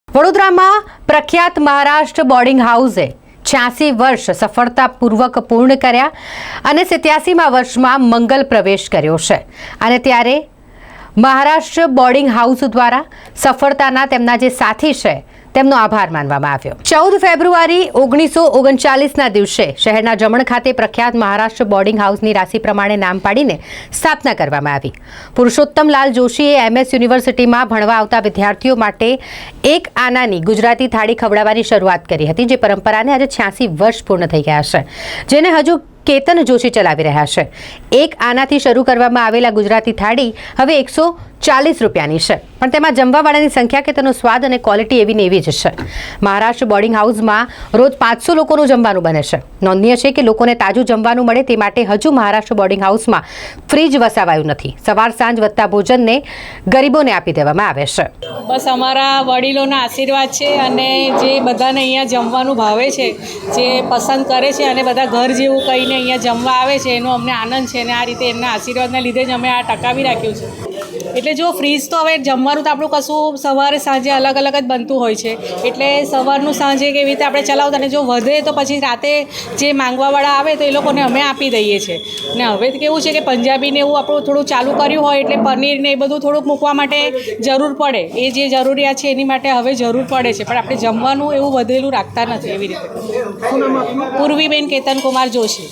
વડોદરામાં પ્રખ્યાત મહારાષ્ટ્ર બોર્ડિંગ હાઉસે 86 વર્ષ સફળતાપૂર્વક પૂર્ણ કર્યા અને 87મા વર્ષમાં મંગલ પ્રવેશ કર્યો છે અને ત્યારે મહારાષ્ટ્ર બોર્ડિંગ હાઉસ દ્વારા સફળતાના તેમના જે સાથી છે તેમનો આભાર માનવામાં આવ્યો। 14 ફેબ્રુઆરી 1939ના દિવસે શહેરના જમણ ખાતે પ્રખ્યાત મહારાષ્ટ્ર બોર્ડિંગ હાઉસની રાશિ પ્રમાણે નામ પાડીને સ્થાપના કરવામાં આવી। પુરુષોત્તમ લાલ જોશીએ MS યુનિવર્સિટીમાં ભણવા આવતા વિદ્યાર્થીઓ માટે એક આનાની ગુજરાતી થાળી ખવડાવવાની શરૂઆત કરી હતી, જે પરંપરાને આજે 86 વર્ષ પૂર્ણ થઈ ગયા છે, જેને હજુ કેતન જોશી ચલાવી રહ્યા છે। એક આનાથી શરૂ કરવામાં આવેલા ગુજરાતી થાળી હવે 140 રૂપિયાની છે, પણ તેમાં જમવાવાળાની સંખ્યા કે તેનો સ્વાદ અને ક્વોલિટી એવી ને એવી જ છે। મહારાષ્ટ્ર બોર્ડિંગ હાઉસમાં રોજ 500 લોકોનું જમવાનું બને છે। નોંધનીય છે કે લોકોને તાજું જમવાનું મળે તે માટે હજુ મહારાષ્ટ્ર બોર્ડિંગ હાઉસમાં ફ્રીજ વસાવાયું નથી। સવાર સાંજ વધતા ભોજનને ગરીબોને આપી દેવામાં આવે છે। બસ અમારા વડીલોના આશીર્વાદ છે અને જે બધાને અહીંયા જમવાનું ભાવે છે, જે પસંદ કરે છે અને બધા ઘર જેવું કહીને અહીંયા જમવા આવે છે, એનો અમને આનંદ છે અને આ રીતે એમના આશીર્વાદના લીધે જ અમે આ ટકાવી રાખ્યું છે। એટલે જો ફ્રીજ તો હવે જમવાનું તો આપણું કશું સવારે સાંજે અલગ અલગ જ બનતું હોય છે, એટલે સવારનું સાંજે કેવી રીતે આપણે ચલાવતા અને જો વધે તો પછી રાતે જે માંગવાવાળા આવે તો એ લોકોને અમે આપી દઈએ છીએ। ને હવે કેવું છે કે પંજાબીને એવું આપણું થોડું ચાલુ કર્યું હોય એટલે પનીર ને એ બધું થોડુંક મૂકવા માટે જરૂર પડે, એ જે જરૂરિયાત છે એની માટે હવે જરૂર પડે છે, પણ આપણે જમવાનું એવું વધેલું રાખતા નથી। એવી રીતે પૂર્વીબેન કેતન કુમાર જોશી।